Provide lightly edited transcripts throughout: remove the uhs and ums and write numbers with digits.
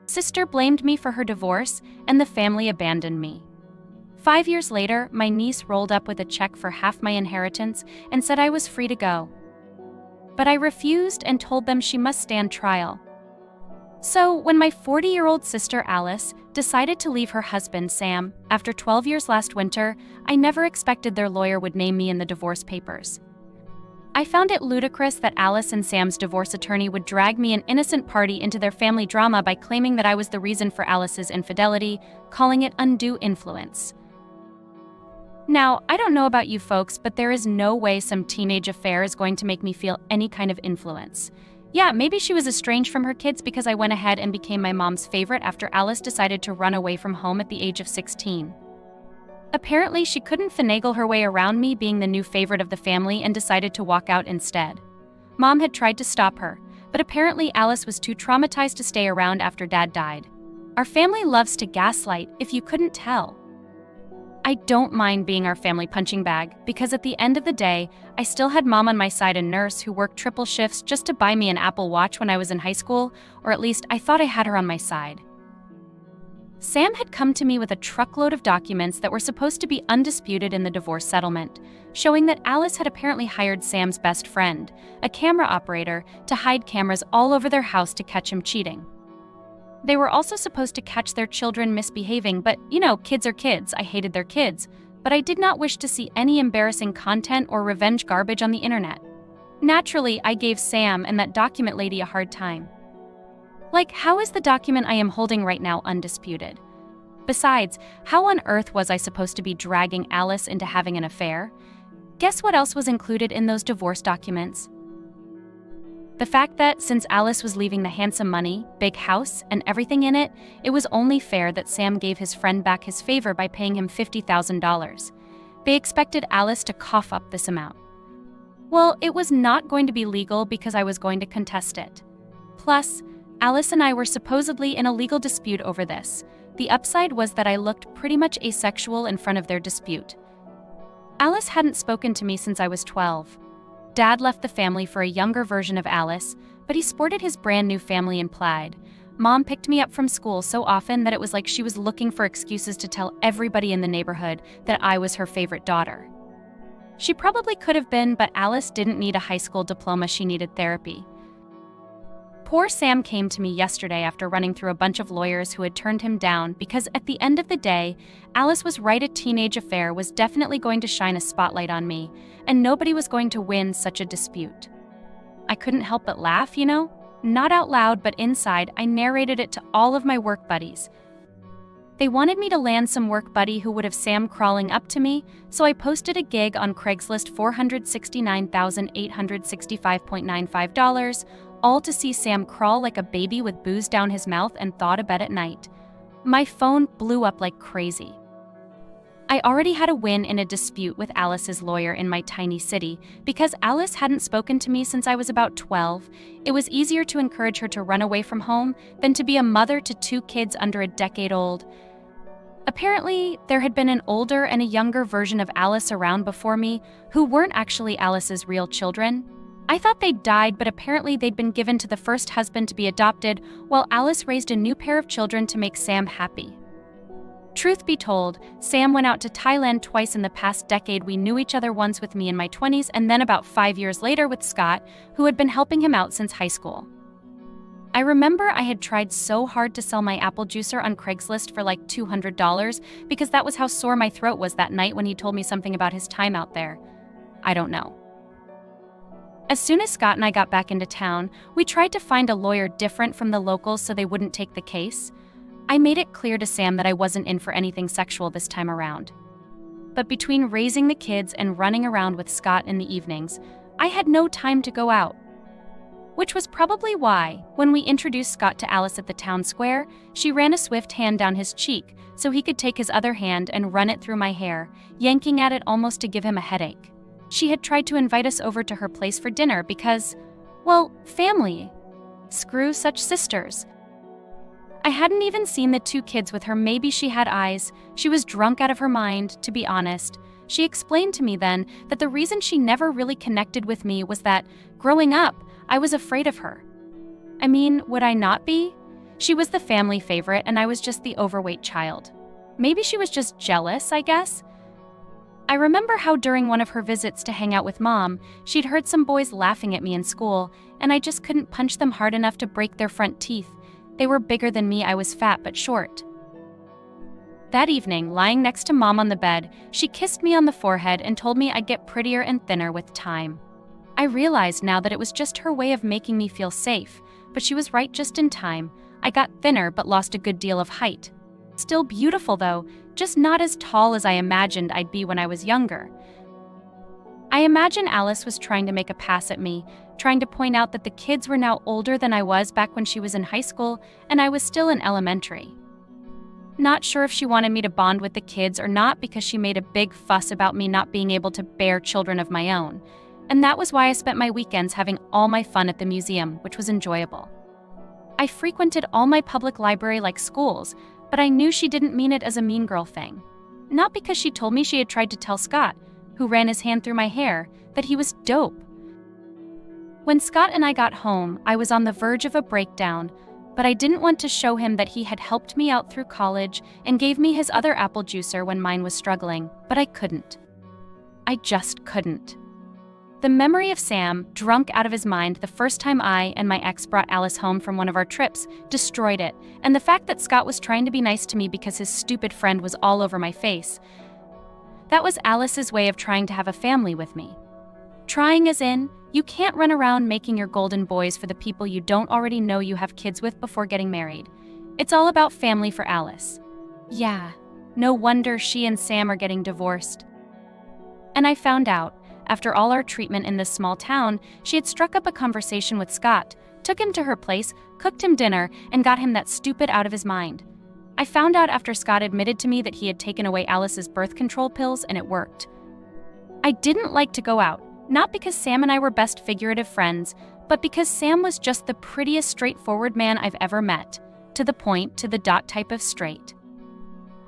Sister blamed me for her divorce, and the family abandoned me. 5 years later, my niece rolled up with a check for half my inheritance and said I was free to go. But I refused and told them she must stand trial. So, when my 40-year-old sister Alice decided to leave her husband Sam after 12 years last winter, I never expected their lawyer would name me in the divorce papers. I found it ludicrous that Alice and Sam's divorce attorney would drag me, an innocent party, into their family drama by claiming that I was the reason for Alice's infidelity, calling it undue influence. Now, I don't know about you folks, but there is no way some teenage affair is going to make me feel any kind of influence. Yeah, maybe she was estranged from her kids because I went ahead and became my mom's favorite after Alice decided to run away from home at the age of 16. Apparently, she couldn't finagle her way around me being the new favorite of the family and decided to walk out instead. Mom had tried to stop her, but apparently Alice was too traumatized to stay around after Dad died. Our family loves to gaslight, if you couldn't tell. I don't mind being our family punching bag, because at the end of the day, I still had Mom on my side, a nurse who worked triple shifts just to buy me an Apple Watch when I was in high school, or at least I thought I had her on my side. Sam had come to me with a truckload of documents that were supposed to be undisputed in the divorce settlement, showing that Alice had apparently hired Sam's best friend, a camera operator, to hide cameras all over their house to catch him cheating. They were also supposed to catch their children misbehaving, but, kids are kids. I hated their kids, but I did not wish to see any embarrassing content or revenge garbage on the internet. Naturally, I gave Sam and that document lady a hard time. Like, how is the document I am holding right now undisputed? Besides, how on earth was I supposed to be dragging Alice into having an affair? Guess what else was included in those divorce documents? The fact that, since Alice was leaving the handsome money, big house, and everything in it, it was only fair that Sam gave his friend back his favor by paying him $50,000. They expected Alice to cough up this amount. Well, it was not going to be legal because I was going to contest it. Plus, Alice and I were supposedly in a legal dispute over this. The upside was that I looked pretty much asexual in front of their dispute. Alice hadn't spoken to me since I was 12. Dad left the family for a younger version of Alice, but he sported his brand new family in plaid. Mom picked me up from school so often that it was like she was looking for excuses to tell everybody in the neighborhood that I was her favorite daughter. She probably could have been, but Alice didn't need a high school diploma, she needed therapy. Poor Sam came to me yesterday after running through a bunch of lawyers who had turned him down because at the end of the day, Alice was right, a teenage affair was definitely going to shine a spotlight on me, and nobody was going to win such a dispute. I couldn't help but laugh, Not out loud, but inside, I narrated it to all of my work buddies. They wanted me to land some work buddy who would have Sam crawling up to me, so I posted a gig on Craigslist, $469,865.95, all to see Sam crawl like a baby with booze down his mouth and thaw to bed at night. My phone blew up like crazy. I already had a win in a dispute with Alice's lawyer in my tiny city. Because Alice hadn't spoken to me since I was about 12, it was easier to encourage her to run away from home than to be a mother to 2 kids under a decade old. Apparently, there had been an older and a younger version of Alice around before me who weren't actually Alice's real children. I thought they'd died, but apparently they'd been given to the first husband to be adopted, while Alice raised a new pair of children to make Sam happy. Truth be told, Sam went out to Thailand twice in the past decade. We knew each other once with me in my 20s, and then about 5 years later with Scott, who had been helping him out since high school. I remember I had tried so hard to sell my apple juicer on Craigslist for like $200 because that was how sore my throat was that night when he told me something about his time out there. I don't know. As soon as Scott and I got back into town, we tried to find a lawyer different from the locals so they wouldn't take the case. I made it clear to Sam that I wasn't in for anything sexual this time around. But between raising the kids and running around with Scott in the evenings, I had no time to go out. Which was probably why, when we introduced Scott to Alice at the town square, she ran a swift hand down his cheek so he could take his other hand and run it through my hair, yanking at it almost to give him a headache. She had tried to invite us over to her place for dinner because, well, family. Screw such sisters. I hadn't even seen the 2 kids with her. Maybe she had eyes. She was drunk out of her mind, to be honest. She explained to me then that the reason she never really connected with me was that, growing up, I was afraid of her. I mean, would I not be? She was the family favorite and I was just the overweight child. Maybe she was just jealous, I guess. I remember how during one of her visits to hang out with Mom, she'd heard some boys laughing at me in school, and I just couldn't punch them hard enough to break their front teeth. They were bigger than me, I was fat but short. That evening, lying next to Mom on the bed, she kissed me on the forehead and told me I'd get prettier and thinner with time. I realized now that it was just her way of making me feel safe, but she was right just in time. I got thinner but lost a good deal of height. Still beautiful though, just not as tall as I imagined I'd be when I was younger. I imagine Alice was trying to make a pass at me, trying to point out that the kids were now older than I was back when she was in high school and I was still in elementary. Not sure if she wanted me to bond with the kids or not because she made a big fuss about me not being able to bear children of my own. And that was why I spent my weekends having all my fun at the museum, which was enjoyable. I frequented all my public library like schools, but I knew she didn't mean it as a mean girl thing. Not because she told me she had tried to tell Scott, who ran his hand through my hair, that he was dope. When Scott and I got home, I was on the verge of a breakdown, but I didn't want to show him that he had helped me out through college and gave me his other apple juicer when mine was struggling, but I couldn't. I just couldn't. The memory of Sam, drunk out of his mind the first time I and my ex brought Alice home from one of our trips, destroyed it, and the fact that Scott was trying to be nice to me because his stupid friend was all over my face. That was Alice's way of trying to have a family with me. Trying as in, you can't run around making your golden boys for the people you don't already know you have kids with before getting married. It's all about family for Alice. Yeah, no wonder she and Sam are getting divorced. And I found out, after all our treatment in this small town, she had struck up a conversation with Scott, took him to her place, cooked him dinner, and got him that stupid out of his mind. I found out after Scott admitted to me that he had taken away Alice's birth control pills and it worked. I didn't like to go out, not because Sam and I were best figurative friends, but because Sam was just the prettiest straightforward man I've ever met. To the point, to the dot type of straight.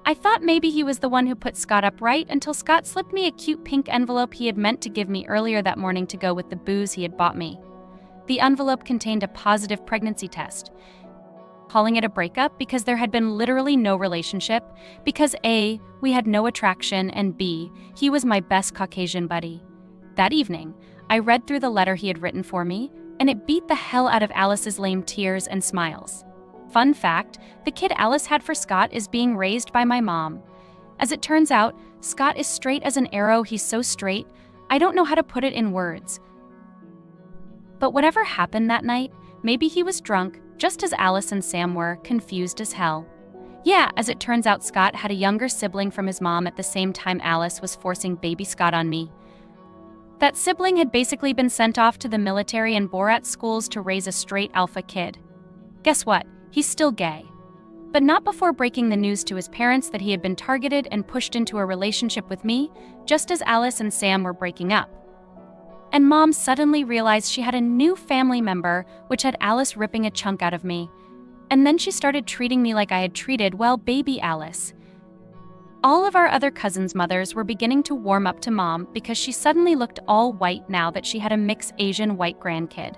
I thought maybe he was the one who put Scott up right until Scott slipped me a cute pink envelope he had meant to give me earlier that morning to go with the booze he had bought me. The envelope contained a positive pregnancy test. Calling it a breakup because there had been literally no relationship, because A, we had no attraction, and B, he was my best Caucasian buddy. That evening, I read through the letter he had written for me, and it beat the hell out of Alice's lame tears and smiles. Fun fact, the kid Alice had for Scott is being raised by my mom. As it turns out, Scott is straight as an arrow. He's so straight, I don't know how to put it in words. But whatever happened that night, maybe he was drunk, just as Alice and Sam were, confused as hell. Yeah, as it turns out, Scott had a younger sibling from his mom at the same time Alice was forcing baby Scott on me. That sibling had basically been sent off to the military and Borat schools to raise a straight alpha kid. Guess what? He's still gay. But not before breaking the news to his parents that he had been targeted and pushed into a relationship with me, just as Alice and Sam were breaking up. And Mom suddenly realized she had a new family member, which had Alice ripping a chunk out of me. And then she started treating me like I had treated, well, baby Alice. All of our other cousins' mothers were beginning to warm up to Mom because she suddenly looked all white now that she had a mixed Asian white grandkid.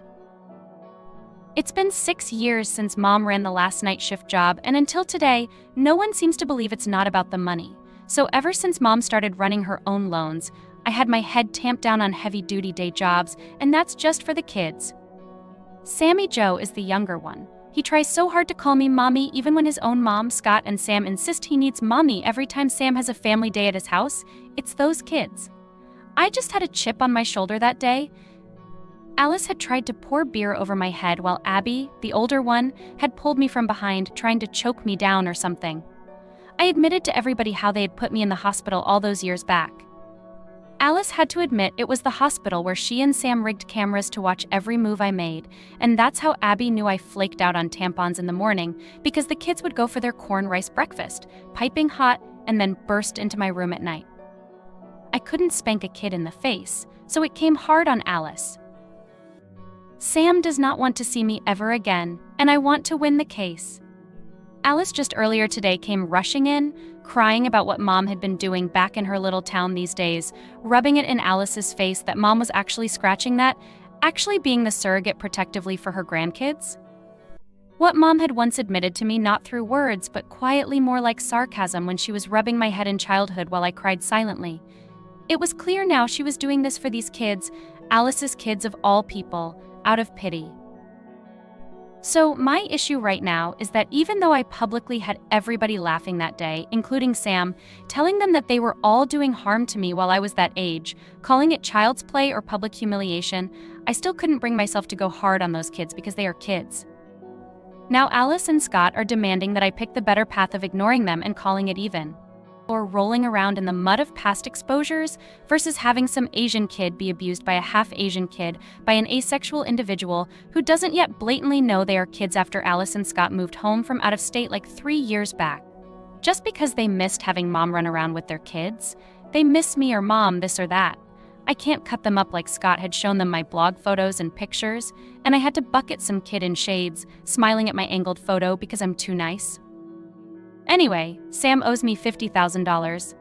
It's been 6 years since Mom ran the last night shift job, and until today, no one seems to believe it's not about the money. So ever since Mom started running her own loans, I had my head tamped down on heavy-duty day jobs, and that's just for the kids. Sammy Joe is the younger one. He tries so hard to call me Mommy even when his own mom, Scott, and Sam insist he needs Mommy every time Sam has a family day at his house. It's those kids. I just had a chip on my shoulder that day. Alice had tried to pour beer over my head while Abby, the older one, had pulled me from behind, trying to choke me down or something. I admitted to everybody how they had put me in the hospital all those years back. Alice had to admit it was the hospital where she and Sam rigged cameras to watch every move I made, and that's how Abby knew I flaked out on tampons in the morning, because the kids would go for their corn rice breakfast, piping hot, and then burst into my room at night. I couldn't spank a kid in the face, so it came hard on Alice. Sam does not want to see me ever again, and I want to win the case. Alice just earlier today came rushing in, crying about what Mom had been doing back in her little town these days, rubbing it in Alice's face that Mom was actually scratching that, actually being the surrogate protectively for her grandkids. What Mom had once admitted to me not through words but quietly more like sarcasm when she was rubbing my head in childhood while I cried silently. It was clear now she was doing this for these kids, Alice's kids of all people, out of pity. So my issue right now is that even though I publicly had everybody laughing that day, including Sam, telling them that they were all doing harm to me while I was that age, calling it child's play or public humiliation, I still couldn't bring myself to go hard on those kids because they are kids. Now Alice and Scott are demanding that I pick the better path of ignoring them and calling it even, or rolling around in the mud of past exposures versus having some Asian kid be abused by a half-Asian kid by an asexual individual who doesn't yet blatantly know they are kids after Alice and Scott moved home from out of state like 3 years back. Just because they missed having Mom run around with their kids, they miss me or Mom this or that. I can't cut them up like Scott had shown them my blog photos and pictures, and I had to bucket some kid in shades, smiling at my angled photo because I'm too nice. Anyway, Sam owes me $50,000.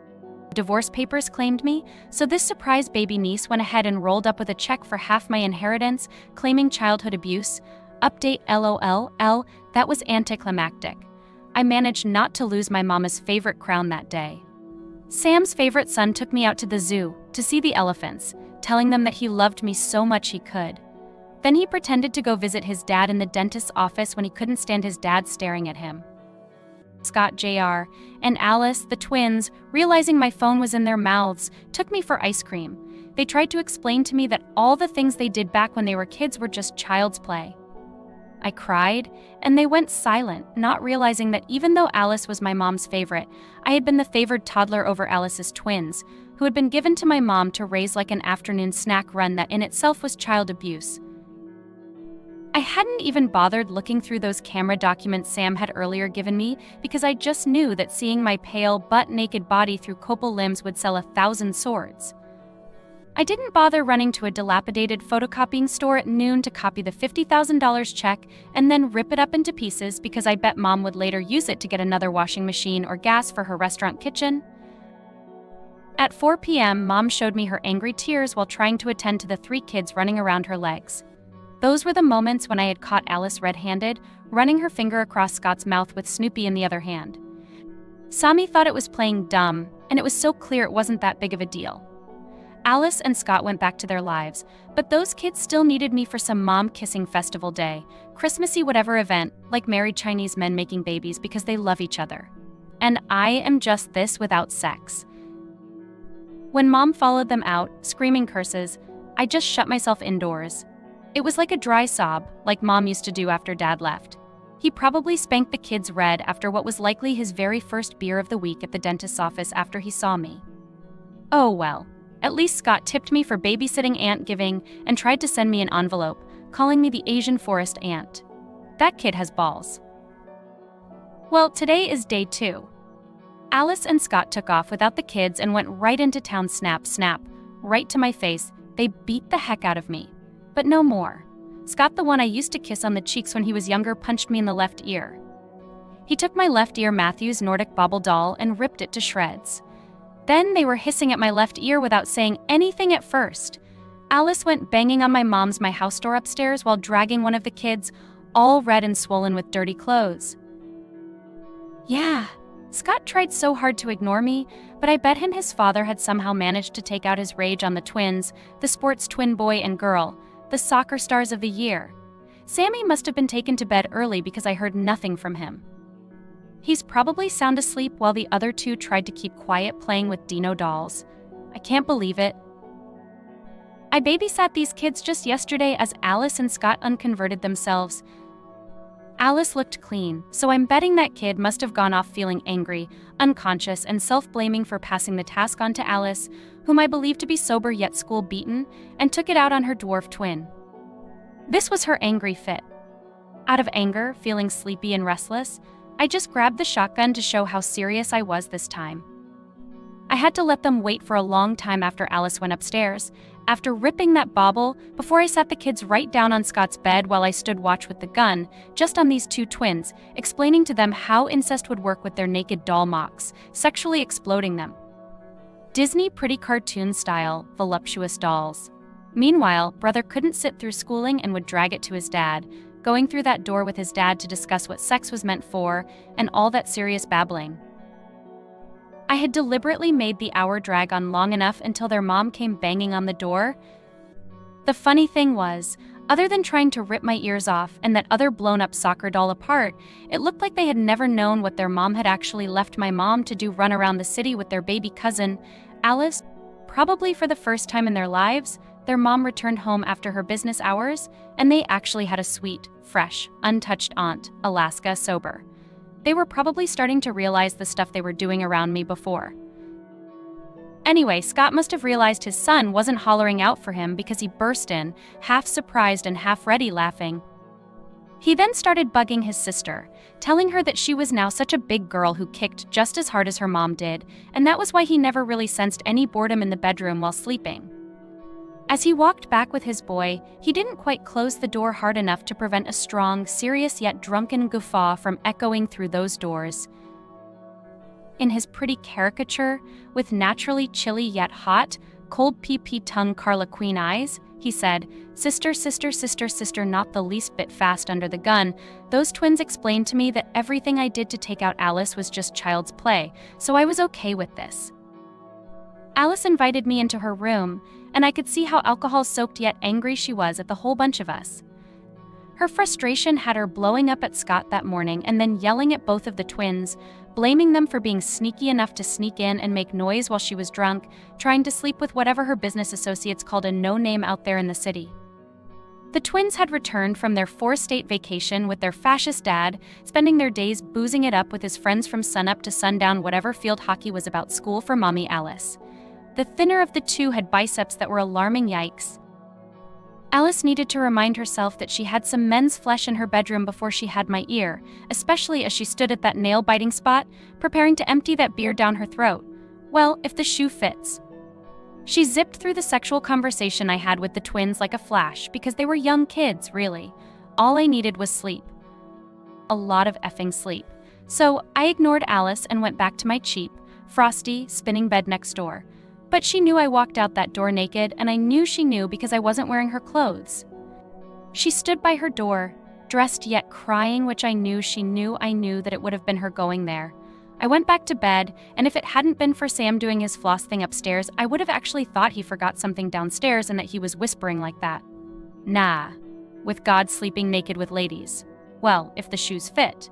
Divorce papers claimed me, so this surprise baby niece went ahead and rolled up with a check for half my inheritance, claiming childhood abuse. Update LOL, that was anticlimactic. I managed not to lose my mama's favorite crown that day. Sam's favorite son took me out to the zoo to see the elephants, telling them that he loved me so much he could. Then he pretended to go visit his dad in the dentist's office when he couldn't stand his dad staring at him. Scott Jr. and Alice, the twins, realizing my phone was in their mouths, took me for ice cream. They tried to explain to me that all the things they did back when they were kids were just child's play. I cried, and they went silent, not realizing that even though Alice was my mom's favorite, I had been the favored toddler over Alice's twins, who had been given to my mom to raise like an afternoon snack run that in itself was child abuse. I hadn't even bothered looking through those camera documents Sam had earlier given me because I just knew that seeing my pale, butt-naked body through couple limbs would sell 1,000 swords. I didn't bother running to a dilapidated photocopying store at noon to copy the $50,000 check and then rip it up into pieces because I bet Mom would later use it to get another washing machine or gas for her restaurant kitchen. At 4 p.m., Mom showed me her angry tears while trying to attend to the 3 kids running around her legs. Those were the moments when I had caught Alice red-handed, running her finger across Scott's mouth with Snoopy in the other hand. Sammy thought it was playing dumb, and it was so clear it wasn't that big of a deal. Alice and Scott went back to their lives, but those kids still needed me for some mom-kissing festival day, Christmassy whatever event, like married Chinese men making babies because they love each other. And I am just this without sex. When Mom followed them out, screaming curses, I just shut myself indoors. It was like a dry sob, like Mom used to do after Dad left. He probably spanked the kids red after what was likely his very first beer of the week at the dentist's office after he saw me. Oh well, at least Scott tipped me for babysitting aunt giving and tried to send me an envelope, calling me the Asian forest aunt. That kid has balls. Well, today is day 2. Alice and Scott took off without the kids and went right into town snap, right to my face. They beat the heck out of me. But no more. Scott, the one I used to kiss on the cheeks when he was younger, punched me in the left ear. He took my left ear Matthew's Nordic bauble doll and ripped it to shreds. Then they were hissing at my left ear without saying anything at first. Alice went banging on my mom's My House door upstairs while dragging one of the kids, all red and swollen with dirty clothes. Yeah, Scott tried so hard to ignore me, but I bet him his father had somehow managed to take out his rage on the twins, the sports twin boy and girl, the soccer stars of the year. Sammy must have been taken to bed early because I heard nothing from him. He's probably sound asleep while the other 2 tried to keep quiet playing with Dino dolls. I can't believe it. I babysat these kids just yesterday as Alice and Scott unconverted themselves. Alice looked clean, so I'm betting that kid must have gone off feeling angry, unconscious, and self-blaming for passing the task on to Alice, whom I believe to be sober yet school-beaten, and took it out on her dwarf twin. This was her angry fit. Out of anger, feeling sleepy and restless, I just grabbed the shotgun to show how serious I was this time. I had to let them wait for a long time after Alice went upstairs, after ripping that bauble, before I sat the kids right down on Scott's bed while I stood watch with the gun, just on these 2 twins, explaining to them how incest would work with their naked doll mocks, sexually exploding them. Disney pretty cartoon-style, voluptuous dolls. Meanwhile, brother couldn't sit through schooling and would drag it to his dad, going through that door with his dad to discuss what sex was meant for and all that serious babbling. I had deliberately made the hour drag on long enough until their mom came banging on the door. The funny thing was, other than trying to rip my ears off and that other blown-up soccer doll apart, it looked like they had never known what their mom had actually left my mom to do, run around the city with their baby cousin, Alice. Probably for the first time in their lives, their mom returned home after her business hours, and they actually had a sweet, fresh, untouched aunt, Alaska, sober. They were probably starting to realize the stuff they were doing around me before. Anyway, Scott must have realized his son wasn't hollering out for him because he burst in, half surprised and half ready, laughing. He then started bugging his sister, telling her that she was now such a big girl who kicked just as hard as her mom did, and that was why he never really sensed any boredom in the bedroom while sleeping. As he walked back with his boy, he didn't quite close the door hard enough to prevent a strong, serious yet drunken guffaw from echoing through those doors. In his pretty caricature, with naturally chilly yet hot, cold pee-pee tongue Carla Queen eyes, he said, "Sister, sister, sister, sister, not the least bit fast under the gun." Those twins explained to me that everything I did to take out Alice was just child's play, so I was okay with this. Alice invited me into her room, and I could see how alcohol-soaked yet angry she was at the whole bunch of us. Her frustration had her blowing up at Scott that morning and then yelling at both of the twins, blaming them for being sneaky enough to sneak in and make noise while she was drunk, trying to sleep with whatever her business associates called a no-name out there in the city. The twins had returned from their 4-state vacation with their fascist dad, spending their days boozing it up with his friends from sunup to sundown, whatever field hockey was about school for Mommy Alice. The thinner of the two had biceps that were alarming, yikes. Alice needed to remind herself that she had some men's flesh in her bedroom before she had my ear, especially as she stood at that nail-biting spot, preparing to empty that beer down her throat. Well, if the shoe fits. She zipped through the sexual conversation I had with the twins like a flash, because they were young kids, really. All I needed was sleep. A lot of effing sleep. So I ignored Alice and went back to my cheap, frosty, spinning bed next door. But she knew I walked out that door naked, and I knew she knew because I wasn't wearing her clothes. She stood by her door, dressed yet crying, which I knew she knew I knew that it would have been her going there. I went back to bed, and if it hadn't been for Sam doing his floss thing upstairs, I would have actually thought he forgot something downstairs and that he was whispering like that. Nah, with God sleeping naked with ladies. Well, if the shoes fit.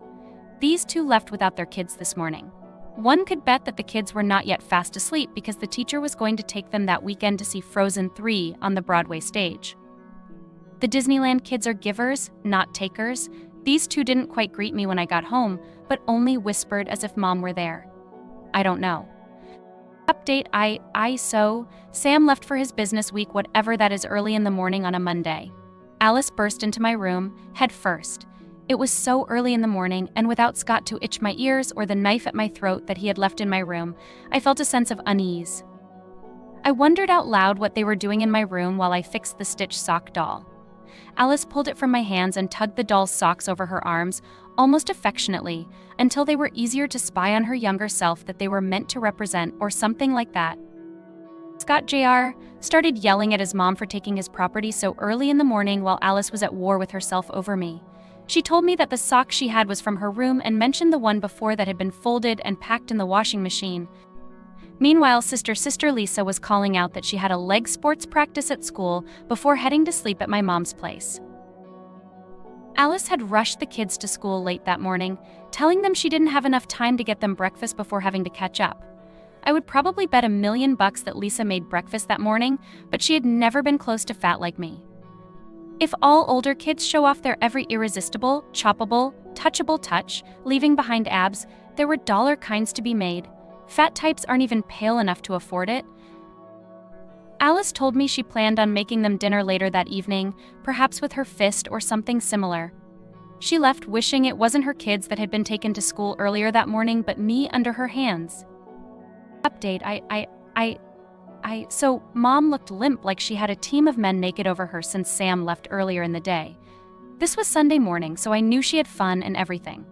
These two left without their kids this morning. One could bet that the kids were not yet fast asleep because the teacher was going to take them that weekend to see Frozen 3 on the Broadway stage. The Disneyland kids are givers, not takers. These two didn't quite greet me when I got home, but only whispered as if Mom were there. I don't know. Update so Sam left for his business week, whatever that is, early in the morning on a Monday. Alice burst into my room, head first. It was so early in the morning, and without Scott to itch my ears or the knife at my throat that he had left in my room, I felt a sense of unease. I wondered out loud what they were doing in my room while I fixed the stitch sock doll. Alice pulled it from my hands and tugged the doll's socks over her arms, almost affectionately, until they were easier to spy on her younger self that they were meant to represent, or something like that. Scott Jr. started yelling at his mom for taking his property so early in the morning while Alice was at war with herself over me. She told me that the sock she had was from her room and mentioned the one before that had been folded and packed in the washing machine. Meanwhile, Sister Lisa was calling out that she had a leg sports practice at school before heading to sleep at my mom's place. Alice had rushed the kids to school late that morning, telling them she didn't have enough time to get them breakfast before having to catch up. I would probably bet $1 million that Lisa made breakfast that morning, but she had never been close to fat like me. If all older kids show off their every irresistible, choppable, touchable touch, leaving behind abs, there were dollar kinds to be made. Fat types aren't even pale enough to afford it. Alice told me she planned on making them dinner later that evening, perhaps with her fist or something similar. She left wishing it wasn't her kids that had been taken to school earlier that morning, but me under her hands. Update, So Mom looked limp, like she had a team of men naked over her since Sam left earlier in the day. This was Sunday morning, so I knew she had fun and everything.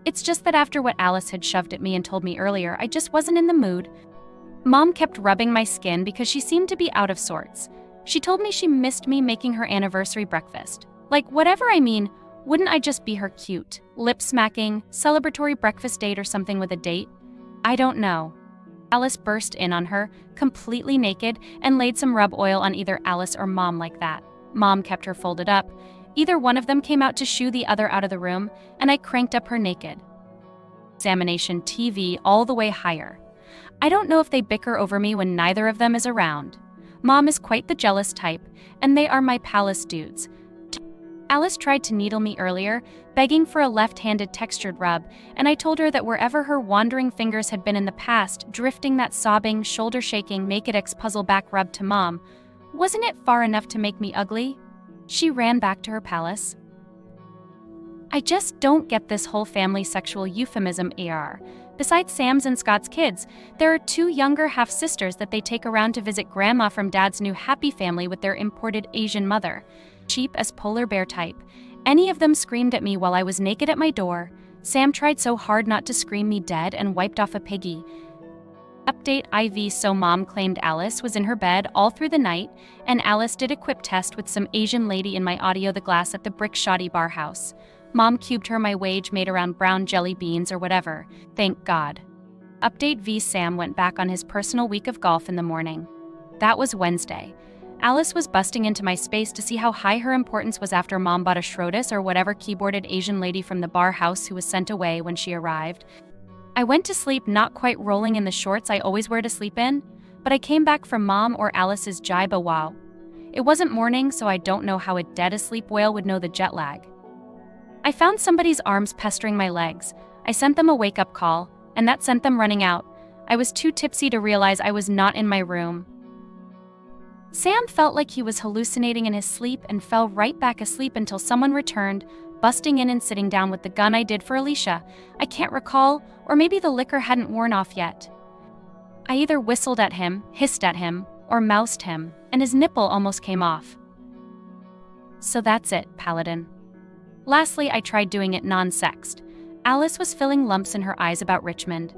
It's just that after what Alice had shoved at me and told me earlier, I just wasn't in the mood. Mom kept rubbing my skin because she seemed to be out of sorts. She told me she missed me making her anniversary breakfast. Like, whatever, I mean, Wouldn't I just be her cute, lip-smacking, celebratory breakfast date or something with a date? I don't know. Alice burst in on her, completely naked, and laid some rub oil on either Alice or Mom like that. Mom kept her folded up. Either one of them came out to shoo the other out of the room, and I cranked up her naked examination TV all the way higher. I don't know if they bicker over me when neither of them is around. Mom is quite the jealous type, and they are my palace dudes. Alice tried to needle me earlier, begging for a left-handed textured rub, and I told her that wherever her wandering fingers had been in the past, drifting that sobbing, shoulder-shaking, naked puzzle back rub to Mom, wasn't it far enough to make me ugly? She ran back to her palace. I just don't get this whole family sexual euphemism AR. Besides Sam's and Scott's kids, there are 2 younger half-sisters that they take around to visit Grandma from Dad's new happy family with their imported Asian mother. Cheap as polar bear type. Any of them screamed at me while I was naked at my door. Sam tried so hard not to scream me dead and wiped off a piggy. Update IV. So Mom claimed Alice was in her bed all through the night, and Alice did a quip test with some Asian lady in my audio the glass at the Brick Shoddy Bar House. Mom cubed her my wage made around brown jelly beans or whatever. Thank God. Update V. Sam went back on his personal week of golf in the morning. That was Wednesday. Alice was busting into my space to see how high her importance was after Mom bought a Schroedis or whatever keyboarded Asian lady from the bar house who was sent away when she arrived. I went to sleep not quite rolling in the shorts I always wear to sleep in, but I came back from Mom or Alice's jibe a wow. It wasn't morning, so I don't know how a dead asleep whale would know the jet lag. I found somebody's arms pestering my legs. I sent them a wake-up call, and that sent them running out. I was too tipsy to realize I was not in my room. Sam felt like he was hallucinating in his sleep and fell right back asleep until someone returned, busting in and sitting down with the gun I did for Alicia. I can't recall, or maybe the liquor hadn't worn off yet. I either whistled at him, hissed at him, or moused him, and his nipple almost came off. So that's it, Paladin. Lastly, I tried doing it non-sexed. Alice was filling lumps in her eyes about Richmond.